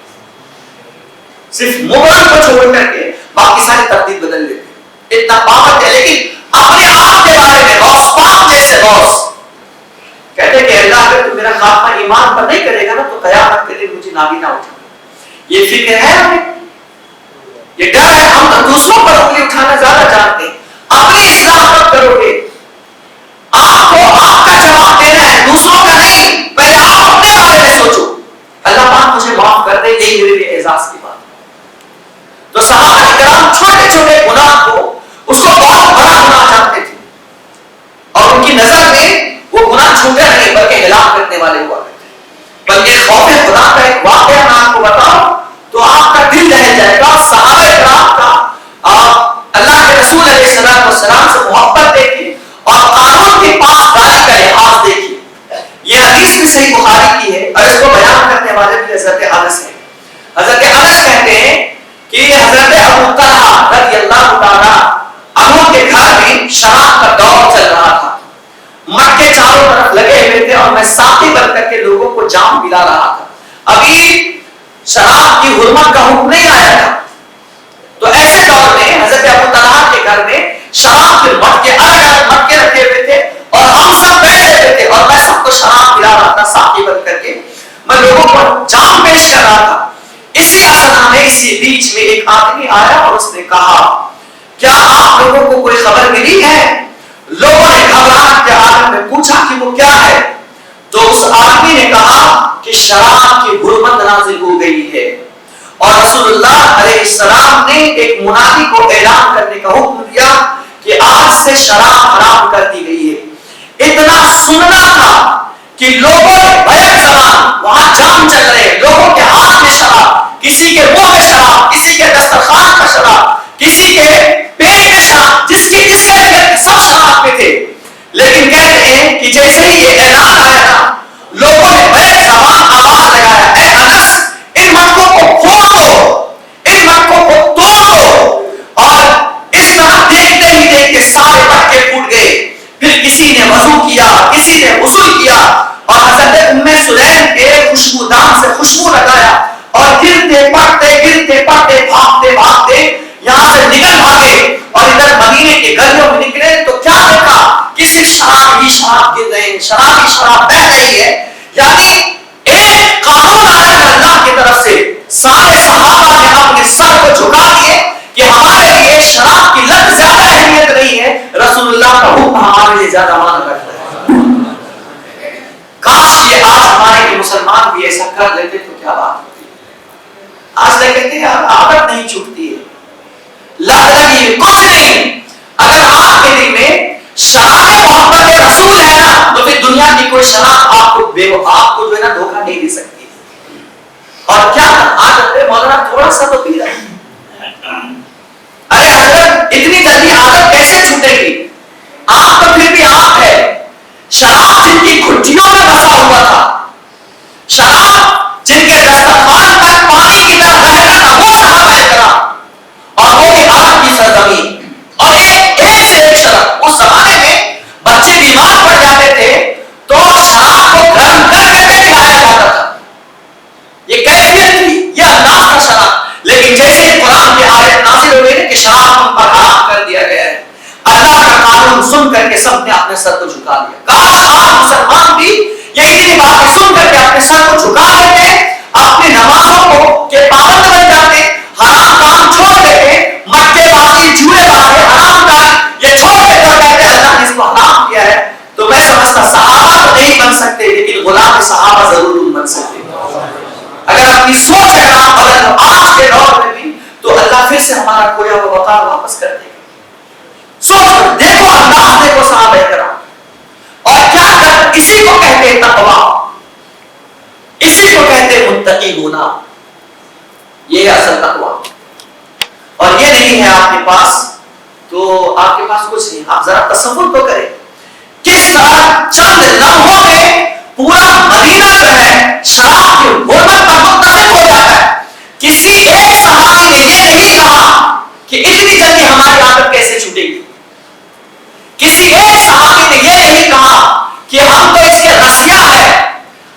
[SPEAKER 2] صرف مغرب کو چھوڑ کر کے باقی ساری تقدیر بدل دیتے ہیں، اتنا پاور ہے۔ لیکن اپنے آپ کے بارے میں غوث پاک جیسے غوث کہتے کہ اللہ اگر تو میرا خاتمہ ایمان پر نہیں کرے گا نا تو قیامت کے دن مجھے نابینا اٹھا۔ یہ فکر ہے ہمیں، یہ ڈر ہے۔ ہم تو دوسروں پر انگلی اٹھانا زیادہ جانتے ہیں، اپنی اصلاح مت کرو گے۔ آپ کو آپ کا جواب دینا ہے، دوسروں کا نہیں، پہلے آپ اپنے بارے میں سوچو۔ اللہ پاک مجھے معاف کر دے، یہی میرے لیے اعزاز کی بات ہے۔ تو صحابہ کرام چھوٹے چھوٹے گناہ کو اس کو بہت بڑا گناہ جانتے تھے، اور ان کی نظر میں وہ گناہ چھوٹے نہیں بلکہ ہلاک کرنے والے ہوا کرتے تھے۔ بلکہ خوف خدا کا ایک واقعہ میں آپ کو بتاؤں تو آپ کا دل دہل جائے گا۔ صحابہ کرام کا اللہ کے رسول علیہ السلام سے محبت دیکھی اور قانون کی پاسداری کا لحاظ دیکھی۔ یہ حدیث بھی صحیح بخاری کی ہے اور اس کو بیان کرنے والے بھی حضرت انس ہیں۔ حضرت انس کہتے ہیں کہ حضرت ابو طلحہ رضی اللہ تعالی عنہ کے گھر میں شراب کا دور چل رہا تھا، مٹکے چاروں طرف لگے ہوئے تھے اور میں ساقی بن کر کے لوگوں کو جام پلا رہا تھا۔ ابھی شراب کی حرمت کا حکم نہیں آیا تھا، تو ایسے دور میں حضرت ابو طلحہ کے گھر میں شراب کے مٹکے الگ الگ مٹکے رکھے ہوئے تھے اور ہم سب بیٹھے ہوئے تھے اور میں سب کو شراب پلا رہا تھا ساقی بن کر کے، میں لوگوں کو جام پیش کر رہا تھا۔ اسی اثنا میں اسی بیچ میں ایک آدمی آیا اور اس نے کہا کیا آپ لوگوں کو کوئی خبر ملی ہے؟ لوگوں نے گھبراہٹ کے عالم میں پوچھا کہ وہ کیا ہے، تو اس آدمی نے کہا کہ شراب کی حرمت نازل ہو گئی ہے، اور رسول اللہ علیہ السلام نے ایک منادی کو اعلان کرنے کا حکم دیا کہ آج سے شراب حرام کر دی گئی ہے۔ اتنا سننا تھا کہ لوگوں نے بیک زبان وہاں جام چل رہے، لوگوں کے ہاتھ میں شراب، کسی کے منہ میں شراب، کسی کے دسترخوان کا شراب، کسی کے پیٹ میں شراب، جس کی جس کے سب شراب میں تھے۔ لیکن کہتے ہیں کہ جیسے ہی یہ اعلان آیا نا لوگوں نے بیک زبان آواز لگایا اے انس ان مٹکوں کو پھوڑ دو، ان مٹکوں کو توڑ دو، اور اس طرح دیکھتے ہی دیکھتے سارے مٹکے پھوٹ گئے۔ پھر کسی نے وضو کیا، کسی نے غسل کیا اور حضرت ام سلیم کے خوشبودان سے خوشبو لگایا اور گرتے پڑتے بھاگتے بھاگتے یہاں سے نکل بھاگے اور ادھر مدینے کے گلیوں میں نکلے تو کیا دیکھا کہ صرف شراب ہی شراب گر رہے ہیں، شراب ہی شراب بہ رہی ہے۔ یعنی ایک قانون آیا ہے اللہ کی طرف سے، سارے صحابہ نے اپنے سر کو جھکا دیے کہ ہمارے لیے شراب کی لت زیادہ اہمیت نہیں ہے، رسول اللہ کا حکم ہمارے لیے زیادہ معنی رکھتا ہے۔ کاش یہ آج ہمارے لیے مسلمان بھی ایسا کر لیتے تو کیا بات ہوتی۔ آج کہتے ہیں یار عادت نہیں چھوٹتی ہے، لت لگی کچھ نہیں۔ اگر آپ کے دل میں شراب محبت رسول ہے نا تو پھر دنیا کی کوئی شراب آپ کو جو ہے نا دھوکہ نہیں دے سکتی۔ اور کیا آج مولانا تھوڑا سا تو پی رہا ہے، ارے حضرت اتنی جلدی عادت کیسے چھوٹے گی؟ جن کی گھٹیوں میں بسا ہوا تھا، شراب جن کے دسترخوان پر پانی کی طرح بہ رہا تھا، وہ صحابہ کرام، اور وہ بھی عرب کی سرزمین، اور ایک سے ایک شراب۔ اس زمانے میں بچے بیمار پڑ جاتے تھے تو شراب کو گرم کر کے پلایا جاتا تھا۔ یہ کیفیت تھی، یہ انداز تھا شراب۔ لیکن جیسے قرآن کی آیت نازل ہو گئی کہ شراب ہم پر حرام کر دیا گیا ہے، اللہ کا قانون سن کر کے سب نے اپنے سر کو جھکا دیا۔ کاش آپ مسلمان بھی یہ اتنی باتیں سن کر کے اپنے سر کو جھکا دیتے، اپنی نمازوں کو کے پابند بن جاتے، حرام کام چھوڑ دیتے، مٹے بازی، جوئے بازی، حرام کام یہ چھوڑ کے کر کہتے اللہ نے اس کو حرام کیا ہے، تو میں سمجھتا صحابہ تو نہیں بن سکتے لیکن غلام صحابہ ضرور تم بن سکتے۔ اگر اپنی سوچ اگر آپ بدل لو آج کے دور میں بھی تو اللہ پھر سے ہمارا کھویا ہوا وقار واپس کر دے گا۔ سوچ دیکھو، انداز دیکھو صحابہ کرام، اور کیا کر، اسی کو کہتے ہیں تقویٰ، اسی کو کہتے ہیں متقی ہونا، یہ ہے اصل تقویٰ۔ اور یہ نہیں ہے آپ کے پاس تو آپ کے پاس کچھ نہیں، آپ ذرا تصور تو کریں کس طرح چند لمحوں میں پورا مدینہ جو ہے شراب کی حرمت پر مطلق ہو جاتا ہے۔ کسی ایک صحابی نے یہ نہیں کہا کہ اتنی جلدی ہماری عادت کیسے چھوٹے گی، کسی ایک صحابی نے یہ نہیں کہا کہ ہم تو اس کے رسیا ہے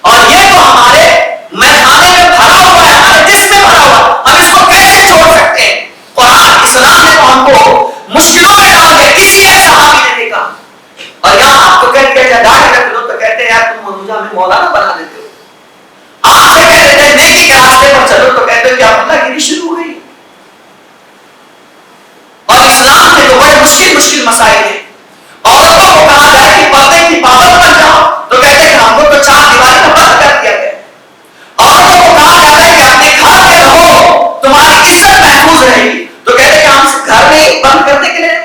[SPEAKER 2] اور یہ تو ہمارے میخانے میں بھرا ہوا ہے، ہمارے جسم میں بھرا ہوا ہے، ہم اس کو کیسے چھوڑ سکتے ہیں۔ قرآن اسلام نے تو ہم کو مشکلوں میں ڈال دیا، کسی ایک صحابی نے نہیں کہا۔ اور یہاں آپ کو کہتے ہیں ڈاکٹر رکھ لو تو کہتے ہیں یار تم مروجہ میں مولانا بنا دیتے ہو، آپ سے کہتے ہیں نیکی کے راستے پر چلو تو کہتے ہو کہ اللہ گیری شروع ہو گئی۔ اور اسلام میں تو بڑے مشکل مشکل مسائل ہیں، عورتوں کو کہا جائے کہ پردے کی پابند بن جاؤ تو کہتے ہیں ہم کو تو چار دیواری میں بند کر دیا گیا۔ عورتوں کو کہا جاتا ہے کہ اپنے گھر میں رہو تمہاری عزت محفوظ رہے گی تو کہتے ہیں کہ ہم گھر میں بند کرنے کے لیے۔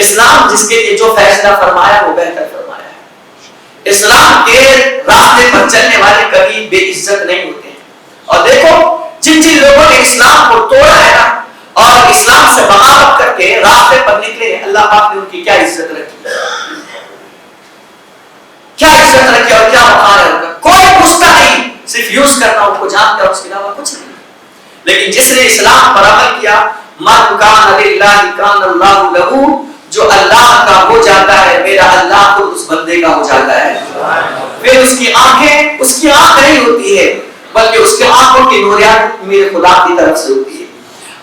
[SPEAKER 2] اسلام جس کے لیے جو فیصلہ فرمایا وہ بہتر فرمایا ہے۔ اسلام کے راستے پر چلنے والے کبھی بے عزت نہیں ہوتے ہیں۔ اور دیکھو جن جن لوگوں نے اسلام کو توڑا ہے نا اور اسلام سے بغاوت کر کے راستے پر نکلے، اللہ پاک نے ان کی کیا عزت رکھی، کیا عزت رکھی اور کیا وقار ہے ان کا۔ کوئی پوچھتا نہیں، صرف یوز کرنا ان کو جانتا ہے، اس کے علاوہ کچھ نہیں۔ لیکن جس نے اسلام پر عمل کیا، من کان للہ کان اللہ لہ، جو اللہ کا ہو جاتا ہے میرا اللہ خود اس بندے کا ہو جاتا ہے۔ پھر اس کی آنکھیں، اس کی آنکھ نہیں ہوتی ہے بلکہ اس کے آنکھوں کی نوریات میرے خدا کی طرف سے ہوتی ہے۔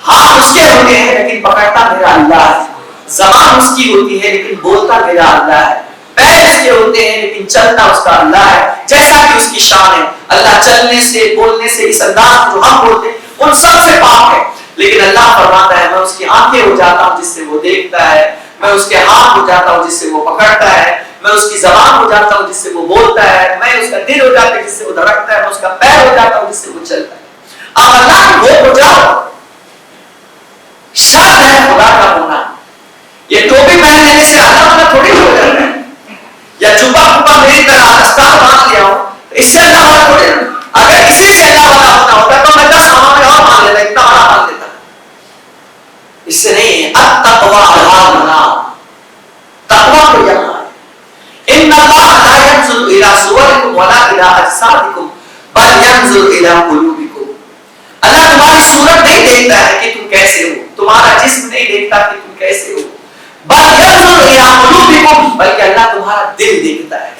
[SPEAKER 2] ہاتھ اس کے ہوتے ہیں لیکن پکڑتا میرا اللہ ہے، زبان اس کی ہوتی ہے لیکن بولتا میرا اللہ ہے، پیر اس کے ہوتے ہیں لیکن چلتا اس کا اللہ ہے، جیسا کہ اس کی شان ہے۔ اللہ چلنے سے، بولنے سے، اس انداز جو ہم بولتے ہیں ان سب سے پاک ہے، لیکن اللہ فرماتا ہے میں اس کی آنکھیں ہو جاتا ہوں جس سے وہ دیکھتا ہے، میں اس کے ہاتھ ہو جاتا ہوں جس سے وہ پکڑتا ہے، میں اس کی زبان ہو جاتا ہوں جس سے وہ بولتا ہے، میں اس کا دل ہو جاتا ہے جس سے وہ دھڑکتا ہے، میں اس کا پیر ہو جاتا ہوں جس سے وہ چلتا ہے۔ اب اللہ کی وہ ہو جاؤ، شرط ہے خدا کا ہونا۔ یہ ٹوپی پہن لینے سے اللہ والا تھوڑی ہو جاتا ہے، یا جبا کپا میری طرح دستار باندھ لیا ہو اس سے اللہ والا تھوڑی ہوتا۔ اگر اسی سے اللہ والا ہونا ہوتا تو میں 10 ہمارے اور مان لیتا، اتنا بڑا مان لیتا۔ اس سے نہیں ہے، التقوی ہمارا تقوی کو یہاں ہے۔ ان اللہ لا ينظر الى صورکم ولا الى اجسادکم بل ينظر الى قلوبکم۔ اللہ تمہاری صورت نہیں دیکھتا ہے کہ تم کیسے ہو، تمہارا جسم نہیں دیکھتا کہ تم کیسے ہو، بل ينظر الى قلوبکم، بلکہ اللہ تمہارا دل دیکھتا ہے۔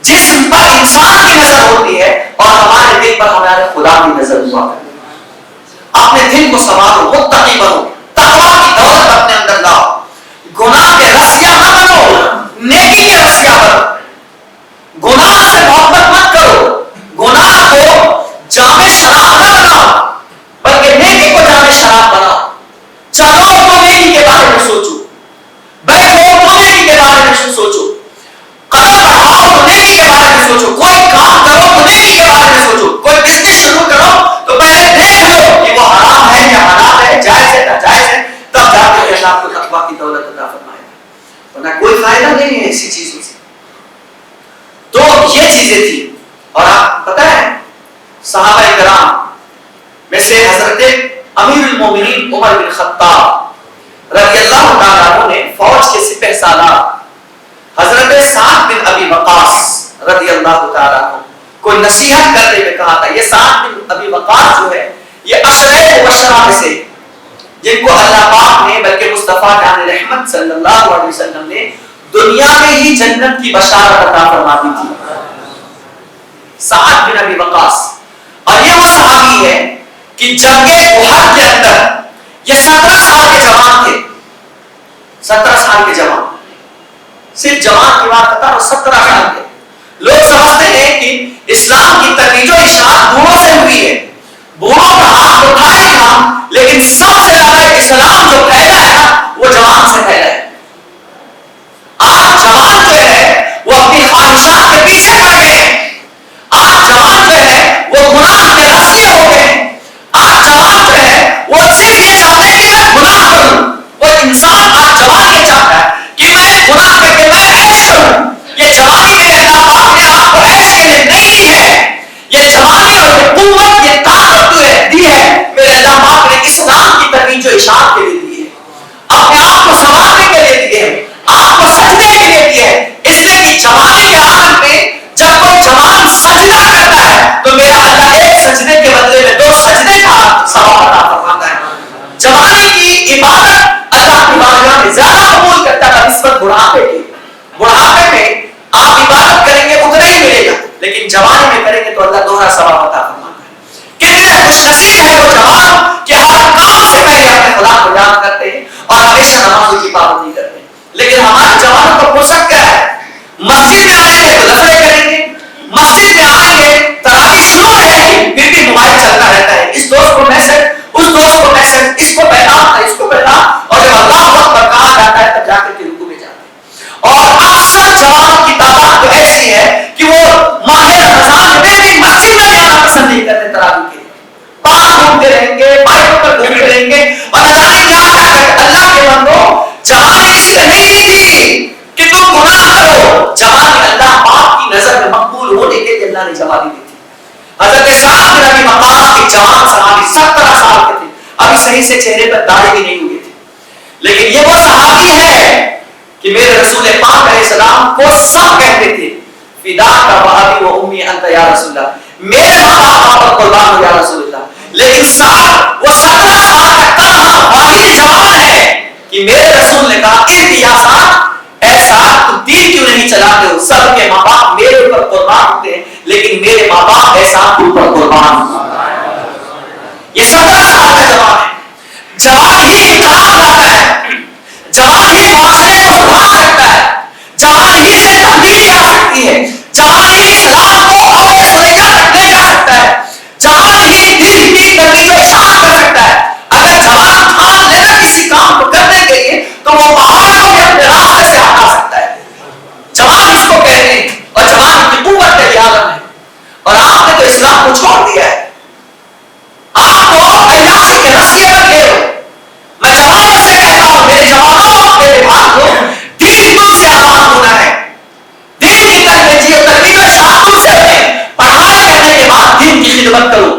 [SPEAKER 2] جسم پر انسان کی نظر ہوتی ہے اور ہمارے دل پر ہمارے خدا کی نظر ہوا کرتی ہے۔ اپنے دل کو سنوارو، متقی بنو، تقویٰ کی دولت اپنے اندر لاؤ، گناہ کے رسیا نہ بنو، نیکی کے رسیا بنو، گناہ سے محبت مت کرو، گناہ کو جامع شراب نہ بناؤ بلکہ نیکی کو جامع شراب بناؤ۔ چلو تو نیکی کے بارے میں سوچو، بیٹھو تو نیکی کے بارے میں سوچو، قدم بڑھاؤ تو نیکی کے بارے میں سوچو، کوئی کام کرو تو نیکی کے بارے میں سوچو، کوئی بزنس شروع کرو تو پہلے دیکھ لو کہ وہ حرام ہے یا حلال ہے، جائز ہے ناجائز ہے، تب جا کے اللہ کو تقویٰ کی دولت عطا فرمائے گا، ورنہ کوئی فائدہ نہیں ہے ایسی چیزوں سے۔ تو یہ چیزیں تھی۔ اور آپ پتہ ہے صحابہ کرام میں سے حضرت امیر المومنین عمر بن خطاب رضی اللہ تعالیٰ عنہ نے فوج کے سپہ سالار حضرت سعد بن ابی وقاص رضی اللہ تعالیٰ عنہ کو نصیحت کرتے ہوئے کہا تھا. یہ سعد بن ابی وقاص جو ہے یہ عشرہ مبشرہ میں سے جن کو اللہ پاک نے بلکہ مصطفیٰ جان رحمت صلی اللہ علیہ وسلم نے دنیا میں ہی جنت کی بشارت عطا فرما دی تھی. سعد بن ابی وقاص, اور یہ وہ صحابی ہے کہ جنگ احد کے اندر یہ 17 سال کے جوان تھے. 17 سال کے جوان, صرف جوان کی بات کرتا ہوں, 17 سال کے. لوگ سمجھتے ہیں کہ اسلام کی ترویج و اشاعت بوڑھوں سے ہوئی ہے, بوڑھوں کا ہاتھ اٹھائے تھا, لیکن سب سے زیادہ اسلام جو پھیلا ہے وہ جوان سے پھیلا ہے. آج جوان جو ہے وہ اپنی خواہشات کے پیچھے پڑ گئے ہیں. آج جوان جو ہے وہ گناہ کے راستے ہو گئے ہیں. آج جوان جو ہے وہ صرف یہ چاہتے ہیں کہ میں گناہ کروں. وہ انسان آج جوان یہ چاہتا ہے کہ میں گناہ کر کے میں عیش کروں. یہ جوانی میں اللہ پاک نے آپ کو عیش کے لیے نہیں دی ہے. یہ جوانی اور یہ قوت یہ طاقت دی ہے میرے اللہ پاک نے اسلام کی ترویج و اشاعت کے لیے دی ہے, اپنے آپ کو سنوارنے کے لیے دی ہے, آپ کو سجدے کے لیے دی ہے. اس لیے کہ جوانی کے عالم میں جب کوئی جوان سجدہ کرتا ہے تو میرا اللہ ایک سجدے کے بدلے میں 2 سجدے کا ثواب عطا فرماتا ہے. جوانی کی عبادت اللہ کی بارگاہ میں زیادہ قبول کرتا ہے نسبت بڑھاپے کی. بڑھاپے میں آپ عبادت کریں گے اتنا ہی ملے گا, لیکن جوانی میں کریں گے تو اللہ دوہرا ثواب عطا فرماتا ہے. کتنے خوش نصیب ہے وہ جوان کہ ہر کام سے پہلے اپنے خدا کو یاد کرتے ہیں اور ہمیشہ نمازوں کی پابندی کرتے ہیں. لیکن ہمارے جوانوں کا فرصت کیا ہے؟ مسجد میں آئیں گے تو لفظیں کریں گے, مسجد میں آئیں گے تراویح شروع ہو جائے گی پھر بھی موبائل چلتا رہتا ہے. اس دوست کو میسج, اس دوست کو میسج, اس کو پیغام, اس کو پیغام, اور جب اللہ اکبر کہا جاتا ہے تب جا کر کے رکوع میں جاتے ہیں. اور اکثر جوانوں کی تعداد تو ایسی ہے کہ وہ ماہ رمضان میں بھی مسجد میں جانا پسند نہیں کرتے. تراویح کے پاس گھومتے رہیں گے, بائکوں پر گھومتے رہیں گے, اور نہ جانے کیا کیا کرتے. اللہ کے بندو, جوانی اس لیے نہیں دی کہ تم گناہ کرو. جوانی اللہ پاک کی نظر میں مقبول ہونے کے لیے اللہ نے جوانی دی تھی. حضرت سعد بن ابی وقاص ایک جوان صحابی 17 سال کے تھے, ابھی صحیح سے چہرے پر داڑھی بھی نہیں ہوئی تھی, لیکن یہ وہ صحابی ہے کہ میرے رسول پاک علیہ السلام کو سب کہتے تھے فدا کا بابی و امی انت یا رسول اللہ, میرے ماں باپ پر قربان ہو یا رسول اللہ. لیکن سعد وہ 17 سال کا تنہا واحد جوان ہے کہ میرے رسول نے کہا یا سعد, اے سعد تم دین کیوں نہیں چلاتے ہو؟ سب کے ماں باپ میرے اوپر قربان ہوتے ہیں, لیکن میرے ماں باپ اے سعد کے اوپر قربان ہوتے. یہ 17 سال کا جوان ہے. جوان ہی انقلاب لاتا ہے, جوان ہی معاشرے کو سدھار سکتا ہے, جوان ہی سے تبدیلی آ سکتی ہے, جوان ہی اسلام کو آگے سے لے جا سکتا ہے, جوان ہی دین کی ترویج و اشاعت کر سکتا ہے. اگر جوان ٹھان لینا کسی کام کو کرنے کے لیے تو وہ پہاڑ کو بھی اپنے راستے سے ہٹا سکتا ہے. جوان اس کو کہتے ہیں, اور جوان کی قوت کا عالم ہے. اور آپ نے تو اسلام کو چھوڑ دیا ہے, آپ کو عیاشی کے راستے پر گئے ہو. میں جوانوں سے کہتا ہوں, میرے جوانوں, میرے بھائیوں, دین تم سے آباد ہونا ہے. دین کی ترویج و اشاعت تم سے ہوئے. پڑھائی کرنے کے بعد دین کی خدمت کرو,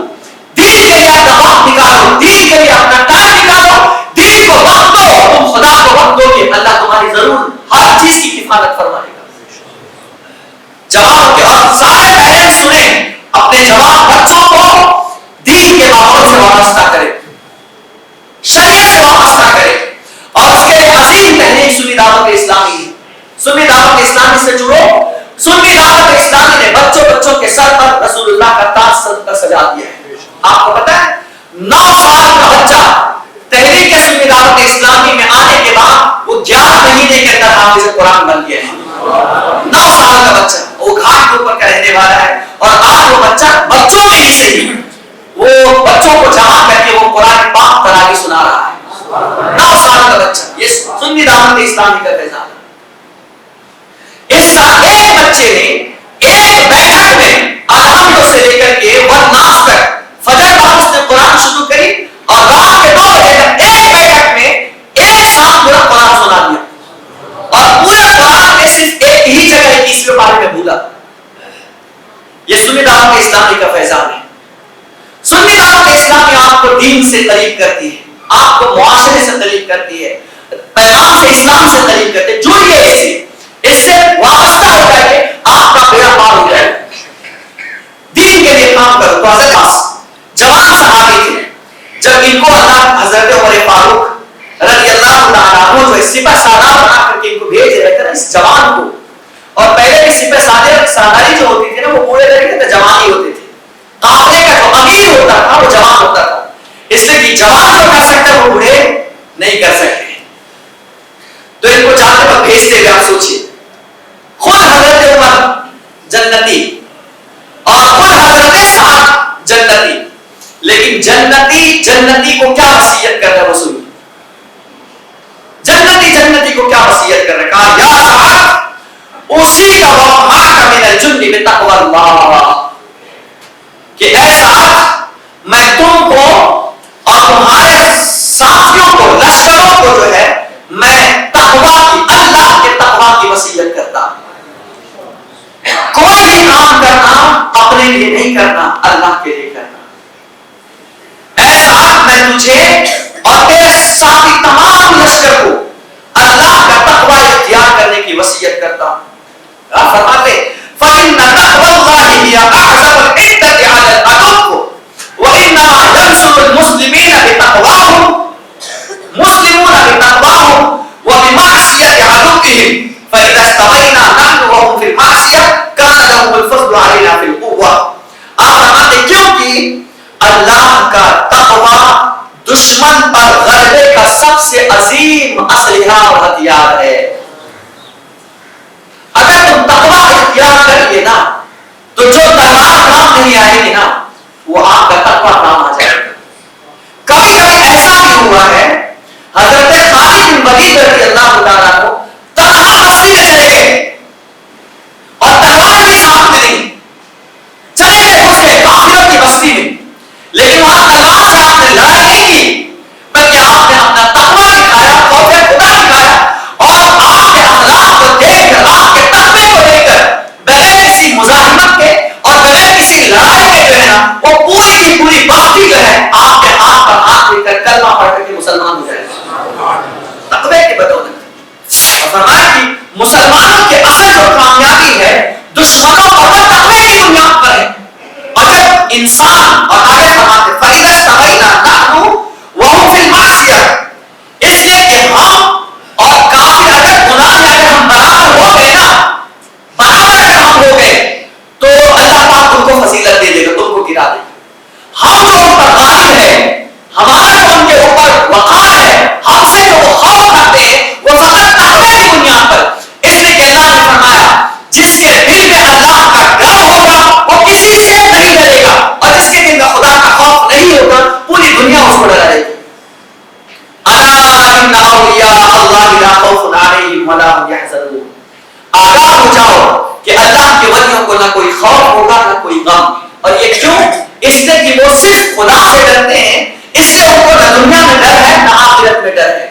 [SPEAKER 2] دین کے لیے اپنا وقت نکالو, دین کے لیے اپنا ٹائم نکالو, دین کو وقت دو. تم خدا کو وقت دو گے, اللہ تمہاری ضرور ہر چیز کی کفالت فرمائے گا. جوانوں کے اور سارے پیرنٹس سنیں, اپنے جوان بچوں کو دین کے ماحول سے وابستہ کریں, شریعت سے وابستہ کریں, اور اس کے لیے عظیم تحریک سنی دعوت اسلامی. سنی دعوت اسلامی سے جڑو. سنی دعوت اسلامی نے بچوں کے سر پر رسول اللہ کا تاج سجا دیا ہے. آپ کو پتا ہے 9 سال کا بچہ تحریک سنی دعوت اسلامی میں آنے کے بعد وہ 11 مہینے کے اندر حافظ قرآن بن گیا ہے. 9 سال کا بچہ, وہ گھاٹ کے اوپر کا رہنے والا ہے, اور آج وہ بچہ بچوں میں ہی صحیح وہ بچوں کو جمع کر کے وہ قرآن پاک تراویح سنا رہا ہے. 9 سال کا بچہ. یہ سنی دعوت اسلامی کا فیضان ہے. اس سال ایک بچے نے ایک بیٹھک میں الحمد سے لے کر کے والناس تک فجر بعد اس نے قرآن شروع کری, اور رات کے 2 بجے تک ایک بیٹھک میں ایک ساتھ پورا قرآن سنا دیا, اور پورا قرآن میں صرف ایک ہی جگہ 21ویں پارے میں بھولا. یہ سنی دعوت اسلامی کا فیضان ہے. سنی دعوت اسلامی آپ کو دین سے قریب کرتی ہے, آپ کو معاشرے سے قریب کرتی ہے, پیغام سے, اسلام سے قریب کرتی ہے. جڑیے اس سے وابستہ ہو جائے, آپ کا بیڑا پار ہو تو حضرت جوان صحابی تھے، جب ان کو اللہ حضرت عمر فاروق رضی اللہ تعالیٰ عنہ جو سپہ سالار بنا کر کے ان کو بھیج رہے تھے نا اس جوان کو، اور پہلے بھی سپہ سالاری جو ہوتی تھی نا وہ پورے طریقے سے جوان ہی ہوتے تھے، قافلے کا جو امیر ہوتا تھا وہ جوان ہوتا تھا، اس لیے کہ جوان جو کر سکتا ہے وہ بوڑھے نہیں کر سکتے۔ تو ان کو جاتے وقت بھیجتے ہوئے آپ سوچیے، خود حضرت عمر جنتی اور خود حضرت سعد جنتی، لیکن جنتی کو کیا وصیت کر رہا ہے وہ سنیے، جنتی کو کیا وصیت کر رہا ہے، کہا یا سعد اوصیک ومعک من الجند بتقوی اللہ، کہ اے سعد میں تم کو اور تمہارے ساتھیوں کو لشکروں کو جو ہے میں تقوی کی اللہ کے تقوی کی وصیت کرتا ہوں، کوئی بھی کام کرنا اپنے لیے نہیں کرنا، اللہ کے لیے کرنا۔ اے سعد میں تجھے اور تیرے ساتھی تمام لشکر کو اللہ کا تقوی اختیار کرنے کی وصیت کرتا ہوں۔ آپ فرماتے فَإِنَّ تَقْوَى اللَّهِ هِيَ أَعْظَمُ الْعِدَّةِ عَلَى الْعَدُوِّ وَإِنَّمَا يَنْصُرُ الْمُسْلِمِينَ بِتَقْوَاهُمْ مُسْلِمُونَ بِتَقْوَاهُمْ وَبِمَعْصِيَةِ عَدُوِّهِمْ فَإِذَا اسْتَوَيْنَا نَحْنُ وَهُمْ فِي الْمَعْصِيَةِ كَانَ لَهُمُ الْفَضْلُ عَلَيْنَا فِي الْقُوَّةِ۔ آپ فرماتے کیونکہ اللہ کا تقوی دشمن پر غلبے کا سب سے عظیم اسلحہ اور ہتھیار ہے۔ اگر تم تقوی اختیار کر لیے نا تو جو تلوار کام نہیں آئے گی نا وہ آپ کا تقوی کام آ جائے گا۔ کبھی کبھی ایسا بھی ہوا ہے، حضرت خالد بن ولید رضی اللہ تعالیٰ کو تنہا بستی میں چلے گئے اور تلوار بھی ساتھ میں نہیں، چلے گئے اس کے کافروں کی بستی میں، لیکن وہاں تلوار سے آپ نے لڑائی نہیں کی بلکہ آپ نے اپنا تقوی دکھایا، خوف خدا دکھایا، اور آپ کے اخلاق کو دیکھ کر، آپ کے تقوی کو دیکھ کر بغیر کسی مزاحمت کے اور بغیر کسی لڑائی کے جو ہے نا وہ پوری کی پوری بستی جو ہے آپ کے ہاتھ پر ہاتھ لے کر کلمہ پڑھ کر کے مسلمان ہو جائے گا تقوی کی بدولت۔ اور فرمایا کہ مسلمانوں کے اصل جو کامیابی ہے دشمنوں پر وہ تقوی کی بنیاد پر ہے۔ اور جب انسان، اور آگے فرماتے فَإِذَا اسْتَوَيْنَا نَحْنُ وَهُمْ فِي الْمَعْصِيَةِ، اس لیے کہ ہم اور کافر اگر گناہ میں اگر ہم برابر ہو گئے نا، برابر اگر ہم ہو گئے تو اللہ پاک تم کو فضیلت دے دے گا، تم کو گرا دے گا۔ ہم جو ان پر غالب ہے، ہمارا جو ان کے اوپر وقار ہے، ہم سے جو وہ خوف کرتے ہیں وہ فقط تقوی کی بنیاد پر، اس لیے کہ اللہ نے فرمایا جس کے دل میں اللہ کا ڈر ہوگا وہ کسی سے نہیں ڈرے گا، اور جس کے دل میں خدا کا خوف نہیں ہوگا پوری دنیا اس کو ڈرائے گی۔ الا ان اولیاء اللہ لا خوف علیہم ولا هم يحزنون، آگاہ ہو جاؤ کہ اللہ کے ولیوں کو نہ کوئی خوف ہوگا نہ کوئی غم۔ اور یہ کیوں؟ اس لیے کہ وہ صرف خدا سے ڈرتے ہیں، اس لیے ان کو نہ دنیا میں ڈر ہے نہ آخرت میں ڈر ہے۔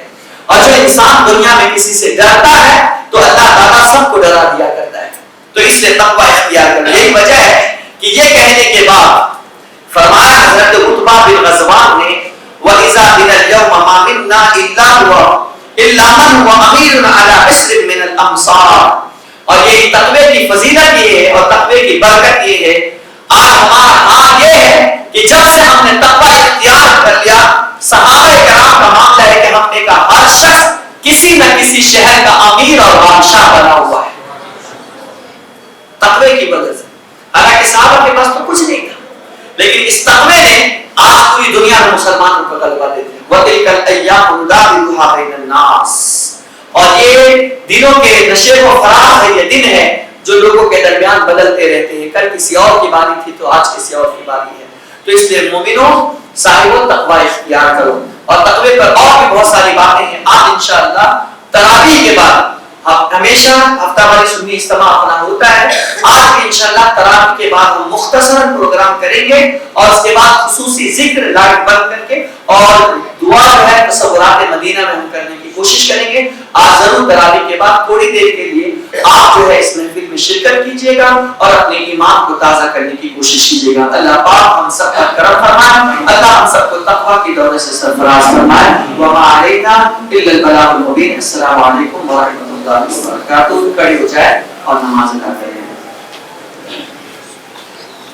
[SPEAKER 2] اور جو انسان دنیا میں کسی سے ڈرتا ہے تو اللہ تعالیٰ سب کو ڈرا دیا کرتا ہے، تو اس لیے تقوی اختیار کرنا۔ یہی وجہ ہے کہ یہ کہنے کے بعد فرمایا حضرت عتبہ بن غزوان نے وَإِذَا مِنَ الْيَوْمَ مَا مِنَّا إِلَّا مَنْ هُوَ أَمِيرٌ عَلَى عِشْرٍ مِنَ الْأَمْصَارِ۔ اور یہی تقوی کی فضیلت یہ ہے اور تقوی کی برکت یہ ہے، آج ہمارا حال یہ ہے کہ جب سے ہم نے تقوی اختیار کر لیا، صحابہ کرام کا معاملہ ہے کہ ہم نے کہا ہر شخص کسی نہ کسی شہر کا امیر اور بادشاہ بنا ہوا ہے تقوی کی وجہ سے۔ حالانکہ صحابہ کے پاس تو کچھ نہیں تھا، لیکن اس تقوی نے آج پوری دنیا میں مسلمانوں کو غلبہ دے دیا۔ وَتِلْكَ الْأَيَّامُ نُدَاوِلُهَا بَيْنَ النَّاسِ، اور یہ دنوں کے نشیب و فراز ہے، یہ دن ہے جو لوگوں کے درمیان بدلتے رہتے ہیں، کل کسی اور کی باری تھی تو آج کسی اور کی باری ہے۔ تو اس لیے مومنوں صاحبوں تقوی اختیار کرو، اور تقوی پر اور بھی بہت ساری باتیں ہیں۔ آج انشاءاللہ تراویح کے بعد ہمیشہ ہفتہ واری سنی اجتماع اپنا ہوتا ہے، آج بھی انشاءاللہ تراویح کے بعد ہم مختصر پروگرام کریں گے، اور اس کے بعد خصوصی ذکر لائٹ بند کر کے اور دعا جو ہے تصورات مدینہ میں ہم کرنے کی کوشش کریں گے۔ آج ضرور تراویح کے بعد تھوڑی دیر کے لیے آپ جو ہے اس محفل میں شرکت کیجیے گا اور اپنے ایمان کو تازہ کرنے کی کوشش کیجیے گا۔ اللہ پاک ہم سب پر کرم فرمائے، اللہ ہم سب کو تقوی کی دولت سے سرفراز فرمائے۔ وما علینا الا البلاغ المبین۔ السلام علیکم ورحمۃ اللہ وبرکاتہ۔ کھڑے ہو جائے اور نماز ادا کریں۔